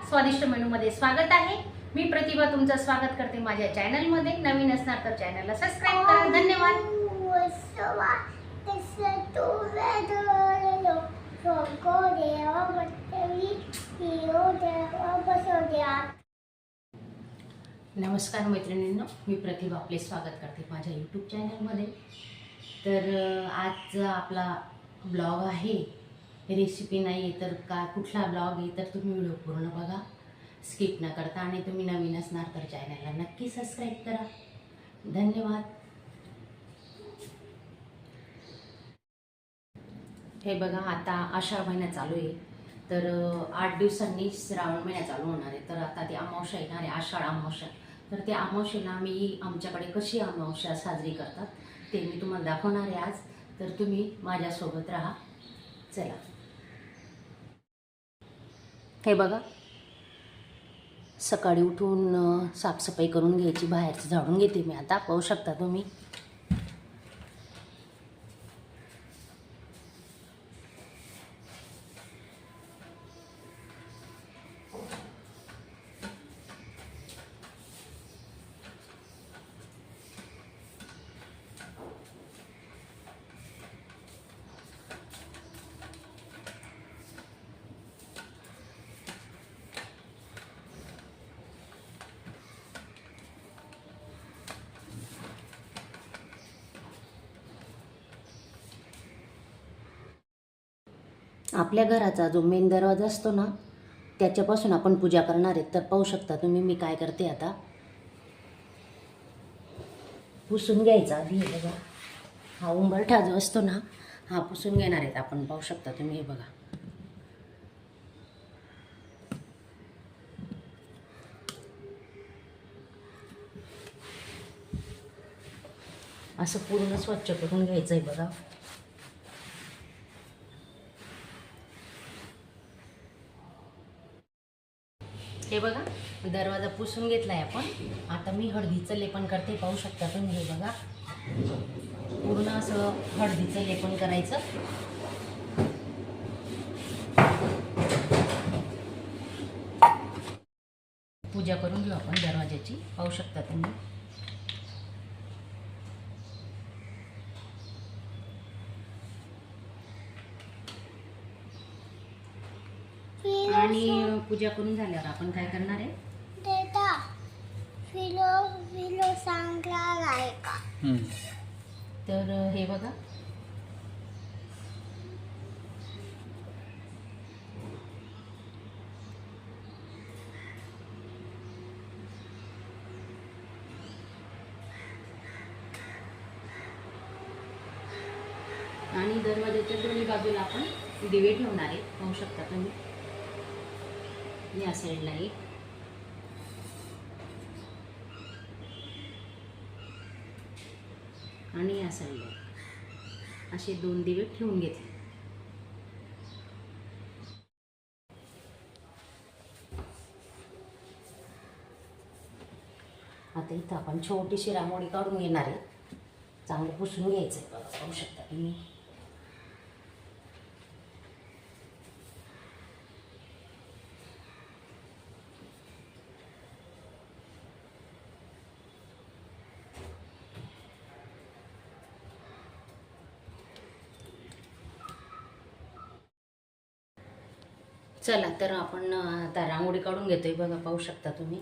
स्वादिष्ट मेनूमध्ये स्वागत आहे। मी प्रतिभा तुमचं स्वागत करते माझ्या चॅनलमध्ये। नवीन असणार तर चॅनलला सबस्क्राइब करा। धन्यवाद। नमस्कार मैत्रिणींनो, मी प्रतिभा आपले स्वागत करते माझ्या यूट्यूब चॅनलमध्ये। तर आज आपला ब्लॉग आहे, रेसिपी नाही तर का कुठला ब्लॉग आहे तर तुम्ही व्हिडिओ पूर्ण बघा, स्किप न करता। आणि तुम्ही नवीन असणार तर चॅनलला नक्की सबस्क्राइब करा। धन्यवाद। हे बघा, आता आषाढ महिना चालू आहे, तर 8 दिवसांनी श्रावण महिना चालू होणार आहे। तर आता ती अमावस्या येणार आहे, आषाढ अमावस्या। तर त्या अमावस्येला आम्ही आमच्याकडे कशी अमावस्या साजरी करतात ते मी तुम्हाला दाखवणार आहे आज। तर तुम्ही माझ्यासोबत राहा। चला, हे बघा, सकाळी उठून साफसफाई करून घ्यायची, बाहेरचं झाडून घेते मी आता, पाहू शकता तुम्ही। आपल्या घराचा जो मेन दरवाजा असतो ना, त्याच्यापासून आपण पूजा करणार आहे। तर पाहू शकता तुम्ही मी काय करते आता। पुसून घ्यायचा आधी, हे बघा, हा उंबरठा जो असतो ना, हा पुसून घेणार आहेत आपण। पाहू शकता तुम्ही, हे बघा, असं पूर्ण स्वच्छ करून घ्यायचं आहे बघा। हे बघा, दरवाजा पुसून घेतलाय आपण। आता मी हळदीचं लेपन करते, पाहू शकता तुम्ही, हे बघा, पूर्ण असं हळदीचं लेपन करायचं। पूजा करून घेऊ आपण दरवाजाची, पाहू शकता तुम्ही। आणि पूजा करून झाल्यावर आपण काय करणार आहे, तर हे बघा, आणि दरवाजाच्या दोन्ही बाजूला आपण दिवे ठेवणार आहे, पाहू शकता तुम्ही। या साईडला एक आणि या साईडला असे 2 दिवे ठेवून घेतले। आता इथं आपण छोटीशी रांगोळी काढून घेणार आहे, चांगलं पुसून घ्यायचं आहे बघा, पाहू शकता तुम्ही। चला, तर आपण आता रांगोळी काढून घेतोय बघा, पाहू शकता तुम्ही।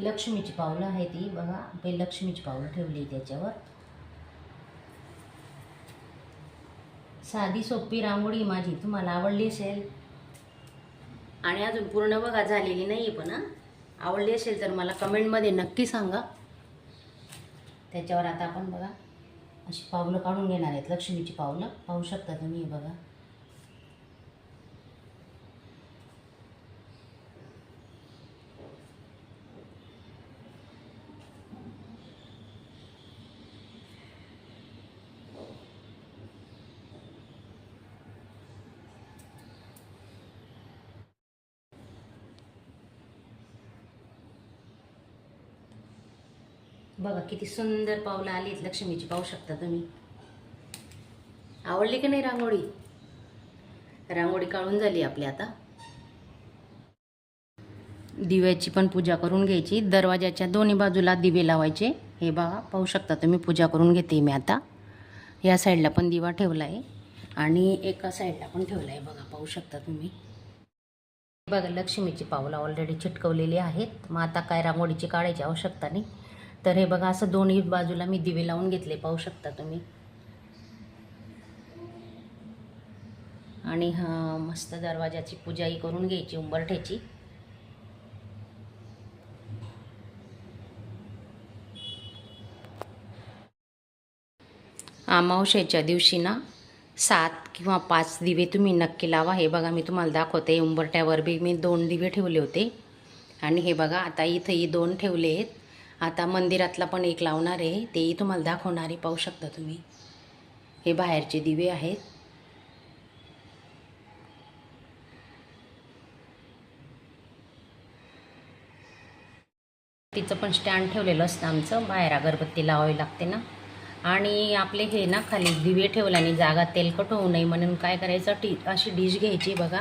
लक्ष्मीची पावलं आहे ती बघा, काही लक्ष्मीची पावलं ठेवली त्याच्यावर. साधी सोपी रांगोळी माझी तुम्हाला आवडली असेल आणि अजून पूर्ण बघा झालेली नाही आहे, पण आवडली असेल तर मला कमेंटमध्ये नक्की सांगा. त्याच्यावर आता आपण बघा अशी पावलं काढून घेणार आहेत, लक्ष्मीची पावलं पाहू शकता तुम्ही बघा. बघा किती सुंदर पावलं आली आहेत लक्ष्मीची, पाहू शकता तुम्ही. आवडली की नाही रांगोळी? रांगोळी काढून झाली आपली. आता दिव्याची पण पूजा करून घ्यायची. दरवाजाच्या दोन्ही बाजूला दिवे लावायचे. हे बघा पाहू शकता तुम्ही, पूजा करून घेते मी आता. या साईडला पण दिवा ठेवला आहे आणि एका साईडला पण ठेवला आहे बघा, पाहू शकता तुम्ही. बघा लक्ष्मीची पावलं ऑलरेडी चिटकवलेली आहेत. मग आता काय रांगोळीची काढायची आवश्यकता नाही. तर हे बघा असं दोन्ही बाजूला मी दिवे लावून घेतले, पाहू शकता तुम्ही. आणि हा मस्त दरवाजाची पूजाही करून घ्यायची, उंबरठ्याची. अमावस्येच्या दिवशी ना 7 किंवा 5 दिवे तुम्ही नक्की लावा. हे बघा मी तुम्हाला दाखवते. उंबरठ्यावर बी मी 2 दिवे ठेवले होते आणि हे बघा आता इथंही 2 ठेवले आहेत. आता मंदिरातला पण एक लावणार आहे, तेही तुम्हाला दाखवणार आहे, पाहू शकता तुम्ही. हे बाहेरचे दिवे आहेत. तिचं पण स्टँड ठेवलेलं असतं आमचं, बाहेर अगरबत्ती लावावी लागते ना. आणि आपले हे ना खाली दिवे ठेवल्याने जागा तेलकट होऊ नये म्हणून काय करायचं, अशी डिश घ्यायची बघा.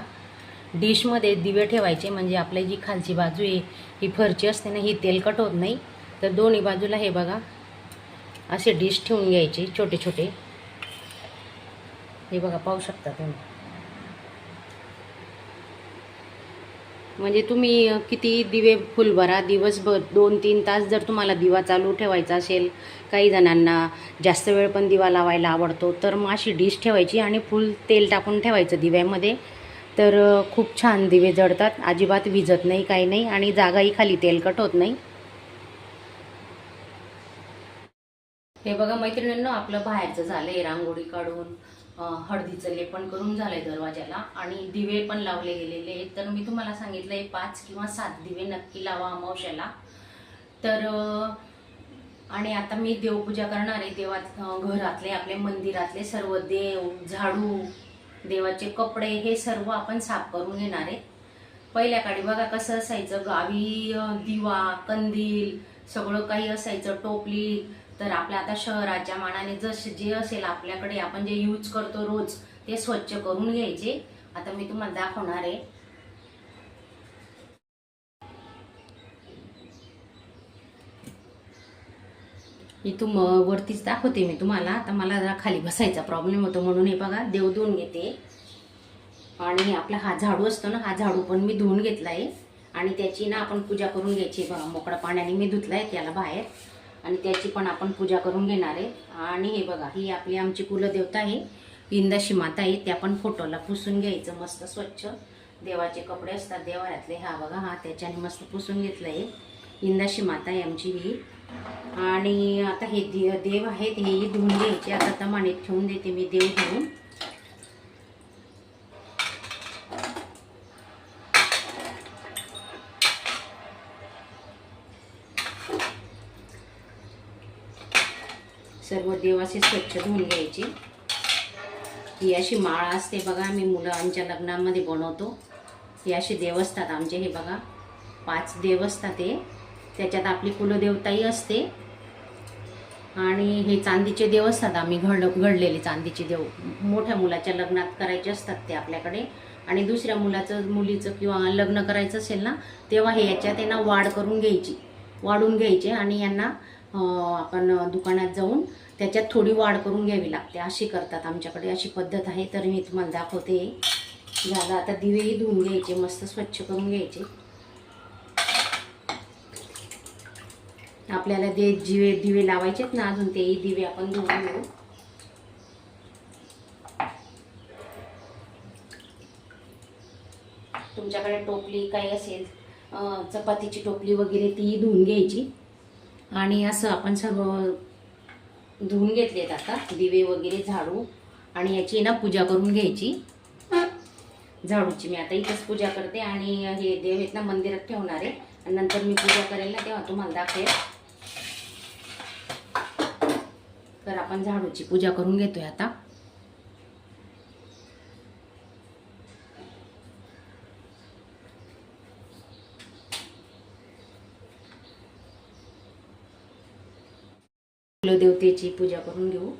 डिशमध्ये दिवे ठेवायचे, म्हणजे आपली जी खालची बाजू आहे ही फरची असते ना, ही तेलकट होत नाही. तर दोन्ही बाजूला हे बघा असे डिश ठेवून घ्यायचे छोटे छोटे. हे बघा पाहू शकता तुम्ही. म्हणजे तुम्ही किती दिवे फुलभरा दिवसभर 2-3 तास जर तुम्हाला दिवा चालू ठेवायचा असेल, काही जणांना जास्त वेळ पण दिवा लावायला आवडतो, तर मग अशी डिश ठेवायची आणि फुल तेल टाकून ठेवायचं दिव्यामध्ये. तर खूप छान दिवे जळतात, अजिबात विझत नाही, काही नाही, आणि जागाही खाली तेलकट होत नाही. हे बघा मैत्रिणींनो, आपलं बाहेरचं झालंय रांगोळी काढून, हळदीचं लेपन करून झालंय दरवाजाला आणि दिवे पण लावले गेलेले आहेत. तर मी तुम्हाला सांगितलंय 5 किंवा 7 दिवे नक्की लावा अमावस्याला. तर आणि आता मी देवपूजा करणार आहे. घरातले आपले मंदिरातले सर्व देव, झाडू, देवाचे कपडे हे सर्व आपण साफ करून घेणार आहे. पहिल्या काळी बघा कसं असायचं, गावी दिवा, कंदील सगळं काही असायचं, टोपली. तर आपल्या आता शहराच्या मानाने जे असेल आपल्याकडे, आपण जे यूज करतो रोज, ते स्वच्छ करून घ्यायचे. आता मी तुम्हाला दाखवणार आहे. इथून वरतीच दाखवते मी तुम्हाला. आता मला जरा खाली बसायचा प्रॉब्लेम होतो म्हणून हे बघा देव धुवून घेते. आणि आपला हा झाडू असतो ना, हा झाडू पण मी धुवून घेतला आहे आणि त्याची ना आपण पूजा करून घ्यायची बघा. मोकळ्या पाण्याने मी धुतलाय त्याला बाहेर आणि त्याची पण आपण पूजा करून घेणार आहे. आणि हे बघा ही आपली आमची कुलदेवता आहे, इंदाशी माता आहे. त्या पण फोटोला पुसून घ्यायचं मस्त स्वच्छ. देवाचे कपडे असतात देवाऱ्यातले, हा बघा हा त्याच्याने मस्त पुसून घेतलं आहे. इंदाशी माता आहे आमची ही. आणि आता हे देव आहेत हेही धुवून घ्यायचे. आता तमानेत ठेवून देते मी देव धुवून. सर्व देव असे स्वच्छ धुवून घ्यायचे. ही अशी माळ असते बघा, मी मुलांच्या लग्नामध्ये बनवतो. ही असे देव असतात आमचे. हे बघा 5 देव असतात ते. त्याच्यात आपली कुलदेवताही असते आणि हे चांदीचे देव असतात. आम्ही घडलेले चांदीचे देव मोठ्या मुलाच्या लग्नात करायचे असतात ते आपल्याकडे. आणि दुसऱ्या मुलीचं किंवा लग्न करायचं असेल ना, तेव्हा हे याच्यात त्यांना वाढून घ्यायचे आणि यांना आपण दुकानात जाऊन त्याच्यात थोडी वाढ करून घ्यावी लागते. अशी करतात आमच्याकडे, अशी पद्धत आहे. तर मी तुम्हाला दाखवते. झालं आता दिवेही धुवून घ्यायचे, मस्त स्वच्छ करून घ्यायचे. आपल्याला जे दिवे लावायचेत ना अजून तेही दिवे आपण धुवून घेऊ. तुमच्याकडे टोपली काही असेल चपातीची टोपली वगैरे ती धुवून घ्यायची. आणि असं आपण सर्व धुवून घेतलेत आता दिवे वगैरे झाडू. आणि याची ना पूजा करून घ्यायची झाडूची. मी आता इथेच पूजा करते आणि हे देव आहेत ना मंदिरात ठेवणार आहे. आणि नंतर मी पूजा करेल ना तेव्हा तुम्हाला दाखवेल. तर आपण झाडूची पूजा करून घेतोय आता. कुलदेवतेची पूजा करून घेऊ.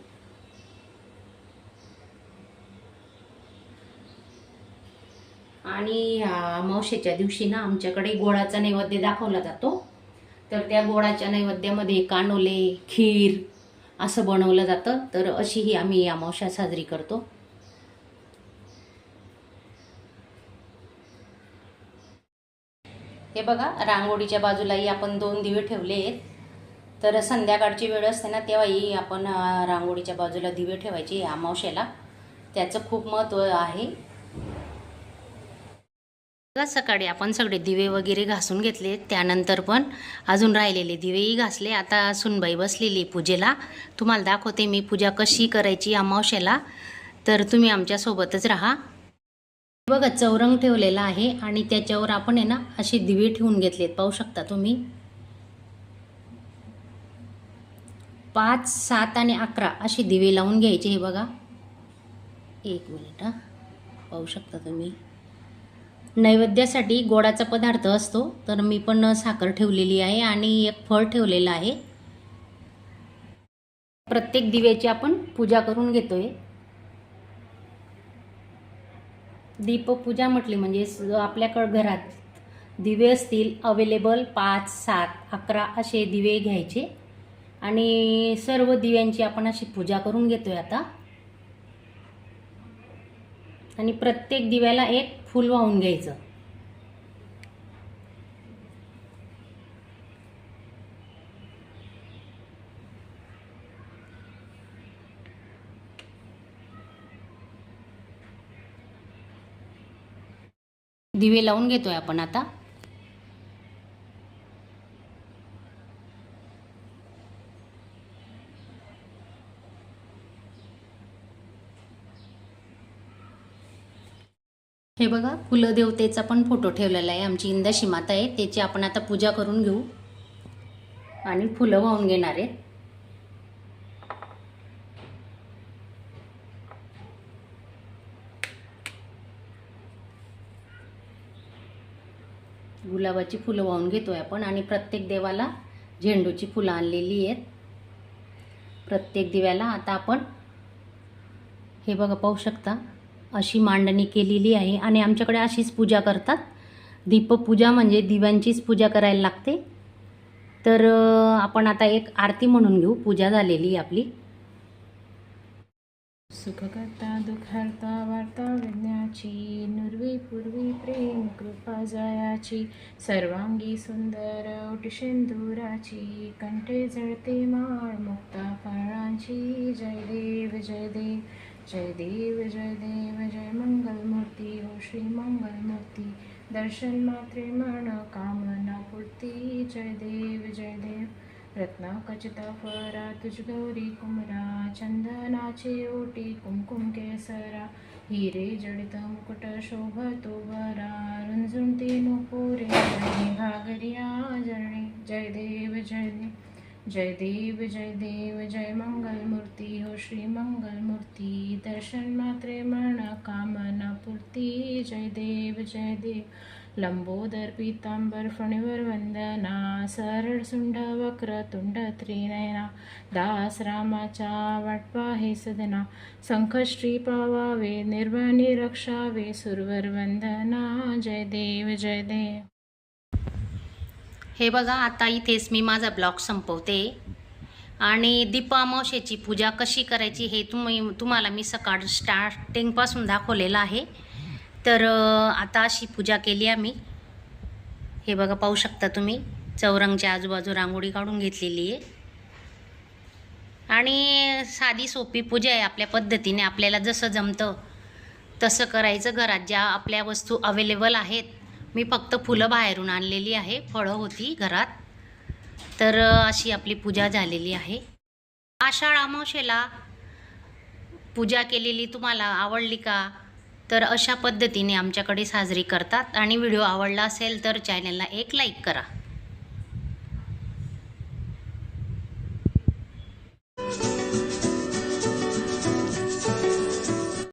आणि अमावस्येच्या दिवशी ना आमच्याकडे गोडाचा नैवेद्य दाखवला जातो. तर त्या गोडाच्या नैवेद्यामध्ये कानोले खीर असं बनवलं जातं. तर अशी ही आम्ही अमावस्या साजरी करतो. हे बघा रांगोळीच्या बाजूलाही आपण 2 दिवे ठेवले आहेत. तर संध्याकाळची वेळ असते ना तेव्हाही आपण रांगोळीच्या बाजूला दिवे ठेवायचे अमावस्येला. त्याचं खूप महत्त्व आहे. सकाळी आपण सगळे दिवे वगैरे घासून घेतले. त्यानंतर पण अजून राहिलेले दिवेही घासले. आता सुनबाई बसलेली पूजेला. तुम्हाला दाखवते मी पूजा कशी करायची अमावस्येला. तर तुम्ही आमच्यासोबतच राहा. बघा चौरंग ठेवलेला आहे आणि त्याच्यावर आपण आहे ना असे दिवे ठेवून घेतलेत. पाहू शकता तुम्ही 5, 7 आणि 11 असे दिवे लावून घ्यायचे. हे बघा 1 मिनिट पाहू शकता तुम्ही. नैवेद्यासाठी गोडाचा पदार्थ असतो. तर मी पण साखर ठेवलेली आहे आणि एक फळ ठेवलेलं आहे. प्रत्येक दिव्याची आपण पूजा करून घेतोय. दीपपूजा म्हटली म्हणजे आपल्याकडं घरात दिवे असतील अवेलेबल 5, 7, 11 असे दिवे घ्यायचे आणि सर्व दिव्यांची आपण अशी पूजा करून घेतोय आता. आणि प्रत्येक दिव्याला एक फूल वाहून घ्यायचं. दिवे लावून घेतोय आपण आता. हे बघा कुलदेवतेचा पण फोटो ठेवलेला आहे. आमची इंदाशी माता आहे. त्याची आपण आता पूजा करून घेऊ आणि फुलं वाहून घेणार आहे. गुलाबाची फुलं वाहून घेतोय आपण आणि प्रत्येक देवाला झेंडूची फुलं आणलेली आहेत प्रत्येक दिव्याला. आता आपण हे बघा पाहू शकता अशी मांडणी केलेली आहे आणि आमच्याकडे अशीच पूजा करतात. दीपपूजा म्हणजे दिव्यांचीच पूजा करायला लागते. तर आपण आता एक आरती म्हणून घेऊ. पूजा झालेली आपली. सुखकर्ता दुःखहर्ता वार्ता विज्ञाची नुर्वी पूर्वी प्रेम कृपा जयाची सर्वांगी सुंदर ओटिशेंदुराची कंठे जळते माळ मुक्ता फळांची. जय देव जय देव जय देव जय देव जय मंगलमूर्ती हो श्री मंगलमूर्ती. दर्शन मात्रे मन कामना पूर्ती. जय देव जय देव रत्नाखचिता फरा तुझ गौरी कुमरा. चंदनाचे ओटी कुमकुम केसरा हिरे जडित मुकुट शोभतो बरा. रुंजुंती नुपुरे घागरिया जरणी. जय देव जय देव जय देव जय देव जय मंगलमूर्ती हो श्री मंगलमूर्ती. दर्शन मात्रे मन कामना पूर्ती. जय देव जय देव लंबोदर पीतांबर फणीवर वंदना. सरळ सुंड वक्र तुंड त्रिनयना. दास रामाच्या वाटपा हे सदना. संकष्टी पावावे निर्वाणी रक्षावे सुरवर वंदना. जय देव जय देव. हे बघा आता इथेच मी माझा ब्लॉग संपवते आणि दीप अमावस्येची पूजा कशी करायची हे तुम्हाला मी सकाळ स्टार्टिंगपासून दाखवलेलं आहे. तर आता अशी पूजा केली आम्ही. हे बघा पाहू शकता तुम्ही. चौरंगच्या आजूबाजू रांगोळी काढून घेतलेली आहे आणि साधी सोपी पूजा आहे. आपल्या पद्धतीने आपल्याला जसं जमतं तसं करायचं. घरात ज्या आपल्या वस्तू अवेलेबल आहेत, मी फक्त फुलं बाहेरून आणलेली आहे, फळं होती घरात, तर अशी आपली पूजा झालेली आहे. आषाढ अमावस्येला पूजा केलेली तुम्हाला आवडली का? तर अशा पद्धतीने आमच्याकडे साजरी करतात. आणि व्हिडिओ आवडला असेल तर चॅनलला एक लाईक करा.